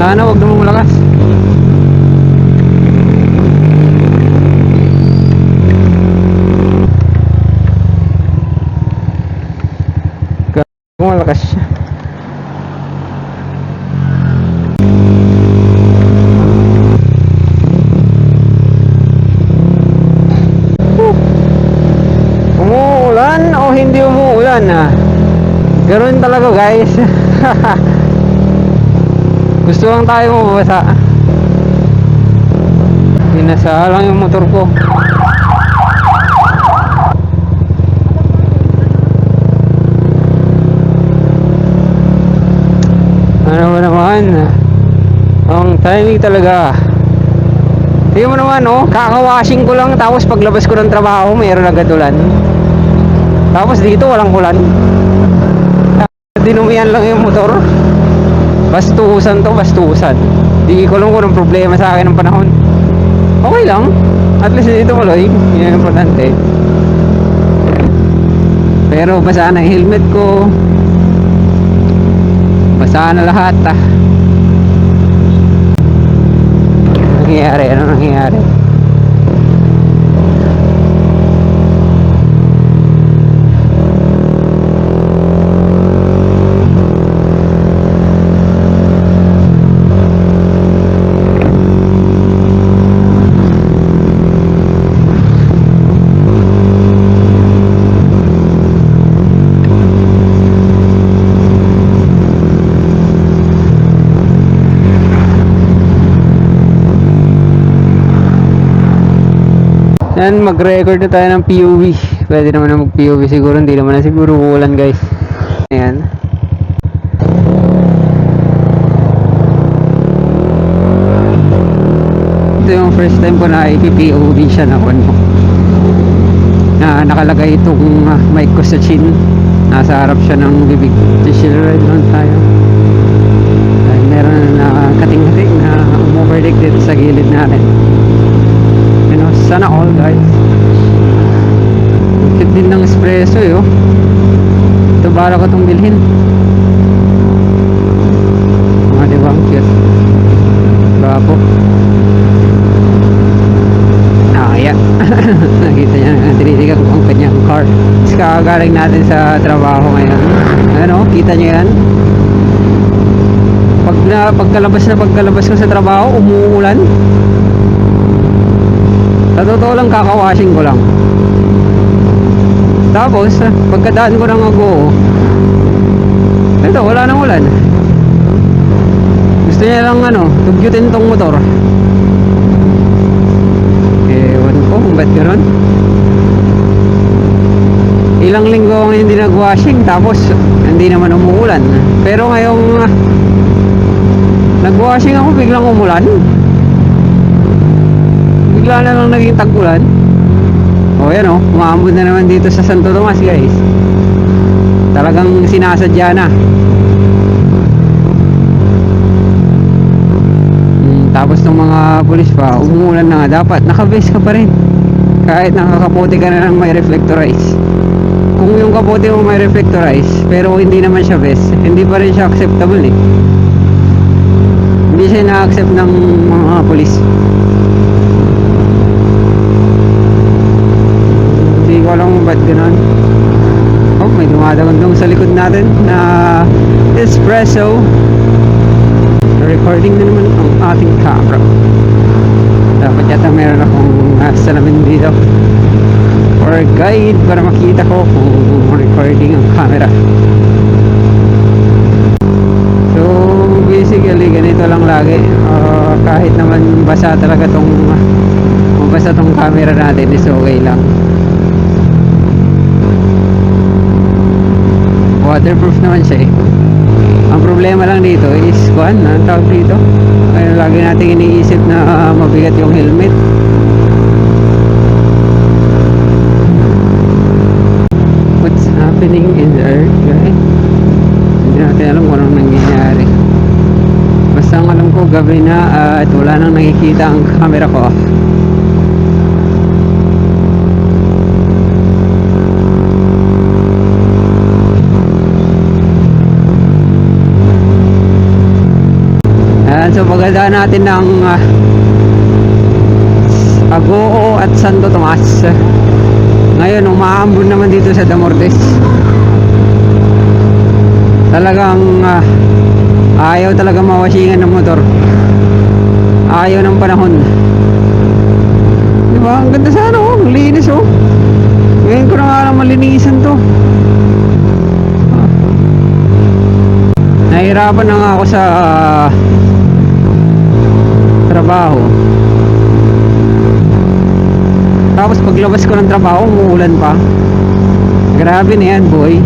Sana wag naman malakas. Kung malakas siya. Umuulan o hindi umuulan ah. Ganoon talaga guys. Gusto lang tayo mabasa. Binasa lang yung motor ko. Ano ba naman? Ang timing talaga. Tingnan mo naman oh, kakawashing ko lang tapos paglabas ko ng trabaho mayroon agad ulan. Tapos dito walang ulan. Dinumihan lang yung motor. Bastusan to, bastusan. Di ko lang kung anong problema sa akin ng panahon. Okay lang. At least dito maloy. Yan ang importante. Pero basa na yung helmet ko. Basa na lahat ah. Ano nangyayari? Ano nangyayari? Yan, mag-record na tayo ng POV. Pwede naman na mag-POV siguro. Hindi naman na siguro uulan guys. Ayan. Ito yung first time ko na i-POV siya na ano. Na nakalagay itong mic ko sa chin. Nasa harap siya ng bibig. Chill ride lang tayo. Ay, meron na kating-kating na umovertake dito sa gilid natin. Sana all guys. Cute din ng espresso eh oh. Ito bala ko itong bilhin. Diba ang cute. Bravo. Ayan. Nakita niya, tinitigan ko ang kanyang car. Kakagaling natin sa trabaho ngayon. Ano, kita niyo yan? Pagkalabas ko sa trabaho, umuulan. Sa totoo lang kakawashing ko lang. Tapos pagkadaan ko ng Ago, ito wala nang ulan. Gusto niya lang ano, tugyutin tong motor. Ewan ko kung ba't gano'n. Ilang linggo akong hindi nag-washing tapos hindi naman umuulan. Pero ngayong nag-washing ako biglang umulan. Bigla na lang naging tag-ulan. O yan o, umaambon na naman dito sa Santo Tomas guys. Talagang sinasadya na. Tapos ng mga pulis pa, umuulan na nga. Dapat naka-vest ka pa rin. Kahit nakakapote ka na ng may reflectorize. Kung yung kapote mo may reflectorize pero hindi naman siya vest, hindi pa rin siya acceptable eh. Hindi siya na-accept ng mga pulis. Hindi ko alam ba't gano'n. Oh, may dumadagandong sa likod natin na espresso. Recording na naman ang ating camera. Dapat yata meron akong salamin dito or guide para makita ko kung recording ang camera. So basically ganito lang lagi. Kahit naman basa talaga tong mabasa tong camera natin is okay lang. Waterproof naman siya eh. Ang problema lang dito is kuan, ang tawag dito, ay lagi nating iniisip na mabigat yung helmet. What's happening in the earth, guys? Hindi natin alam kung anong nangyayari. Basta ang alam ko gabi na at wala nang nakikita ang camera ko. So daan natin ng Agoo at Santo Tomas. Ngayon umaambon naman dito sa Damortes. Talagang ayaw talaga mawasingan ng motor, ayaw ng panahon, di ba? Ang ganda sana, oh, ang linis, oh. Ngayon ko na nga lang malinisan to. Nahirapan na nga ako sa trabaho. Tapos paglabas ko ng trabaho, umuulan pa. Grabe na yan, boy.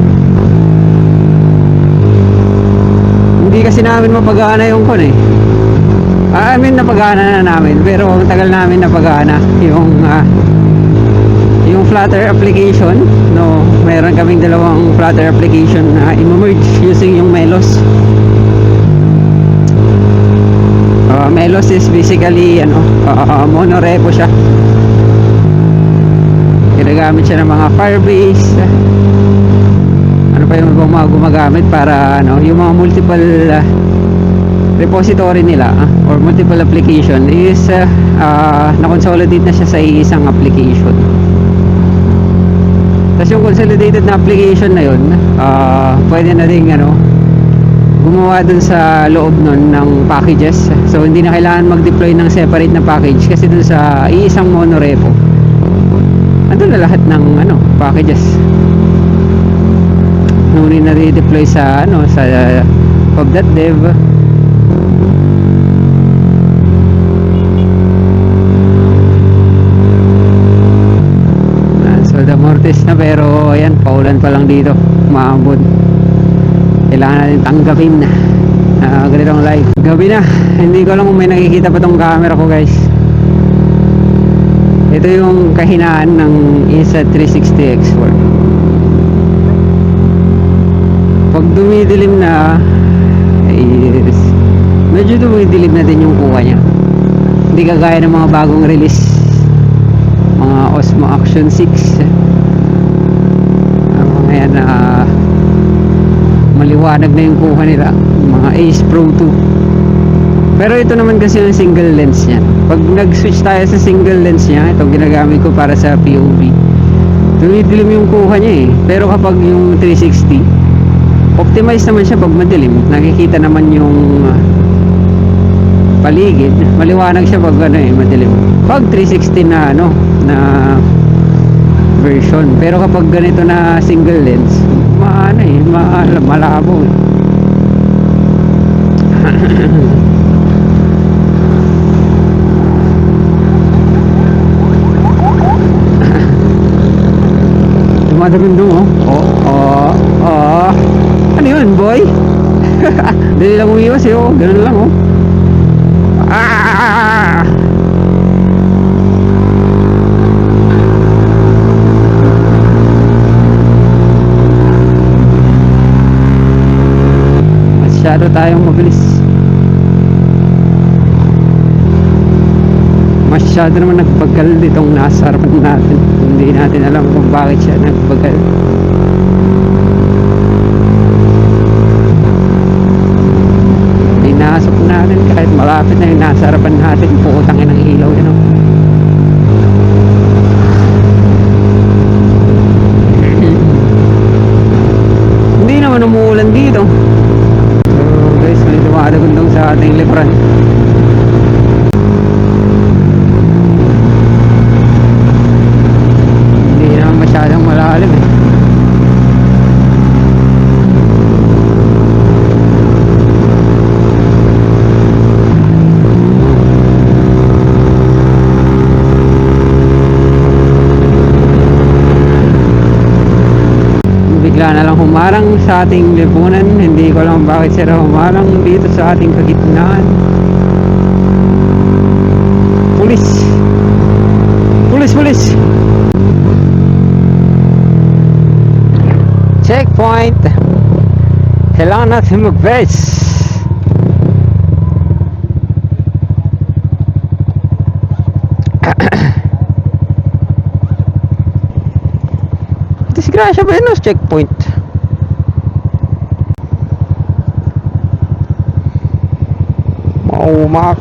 Hindi kasi namin mapagana yung kon eh. I mean, napagana na namin, pero tagal namin napagana yung Flutter application. No, meron kaming dalawang Flutter application na i-merge using yung Melos. Melos is basically monorepo siya. Ginagamit siya ng mga Firebase. Ano pa yung mga gumagamit para yung mga multiple repository nila or multiple application is na-consolidate na siya sa isang application. Tapos yung consolidated na application na yun, pwede na rin gumawa dun sa loob nun ng packages. So hindi na kailangan mag-deploy ng separate na package kasi dun sa iisang monorepo andun na lahat ng packages. Nunin na re-deploy sa sa pub.dev. So Damortes na, pero ayan, paulan pa lang dito, maambon. Kailangan natin tanggapin na ganitong live. Gabi na, hindi ko alam kung may nakikita pa tong camera ko, guys. Ito yung kahinaan ng Insta360 X4. Pag dumidilim na is medyo dumidilim na din yung kuha niya. Hindi kagaya ng mga bagong release, mga Osmo Action 6. Mga yan maliwanag na yung kuha nila, mga Ace Pro 2. Pero ito naman kasi yung single lens niya. Pag nag-switch tayo sa single lens niya, ito ginagamit ko para sa POV, dumidilim yung kuha niya eh. Pero kapag yung 360, optimize naman siya pag madilim. Nakikita naman yung paligid, maliwanag siya pag madilim. Pag 360 na na version. Pero kapag ganito na single lens, malabo eh. Dumadagundong ano yun, boy? Dali lang umiwas eh, ganun lang masyado tayong mabilis. Masyado naman nagbagal ditong nasa harapan natin. Hindi natin alam kung bakit siya nagbagal. Inasok natin kahit malapit na yung nasa harapan natin. Puutangin ng ilaw yun. Hindi naman umuulan dito. So guys, may dumadagundong sa ating lipran. Masyadong malalim eh. Bigla na lang humarang sa ating lipunan. Hindi ko alam bakit sila humarang dito sa ating kagitnaan. Pulis! Pulis! Pulis! Checkpoint. Kailangan natin mag-base. Disgrasya ba yun? Checkpoint. Umak.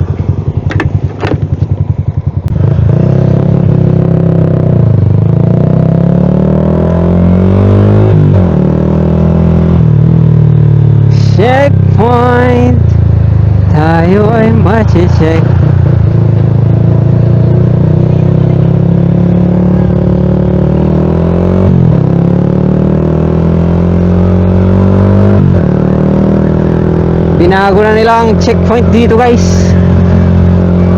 Checkpoint, tayo ay mache-check. Binago na nila ang checkpoint dito guys.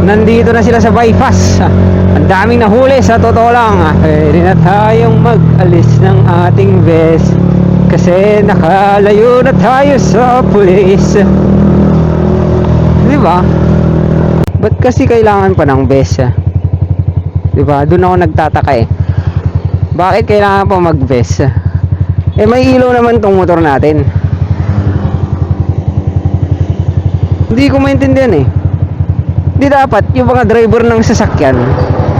Nandito na sila sa bypass. Ang daming nahuli sa totoo lang. Pwede na tayong mag-alis ng ating vest kasi nakalayo na tayo sa pulis. Diba? Ba't kasi kailangan pa ng vest? Diba? Doon ako nagtataka eh. Bakit kailangan pa mag-vest? Eh may ilaw naman tong motor natin. Hindi ko maintindihan eh. Di dapat yung mga driver ng sasakyan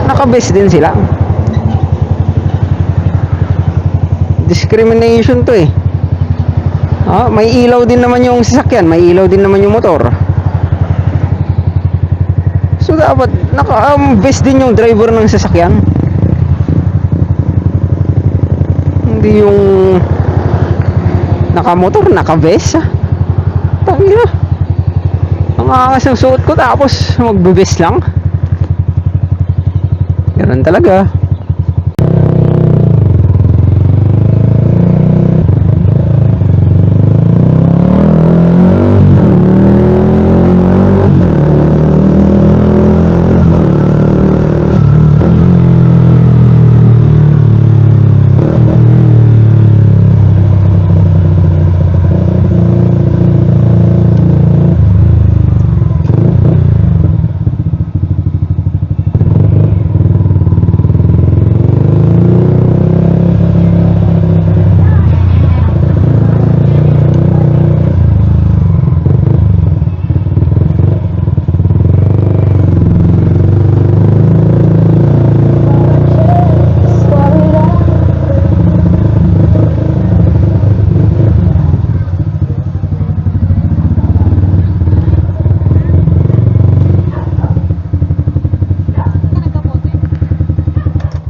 naka-vest din sila. Discrimination to eh. May ilaw din naman yung sasakyan, may ilaw din naman yung motor. So dapat naka-vest din yung driver ng sasakyan. Hindi yung naka-motor, naka-vest. Tangina. Ang angas ng suot ko tapos magbe-vest lang. Ganun talaga.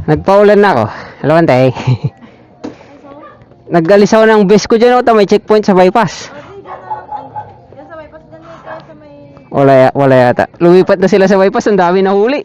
Nagpaulan na ako. Hello, antay. Nag-alis ako ng bus ko dyan. May checkpoint sa bypass. Yan sa bypass, ganyan kayo sa may... Wala yata. Lumipat na sila sa bypass. Ang dami na huli.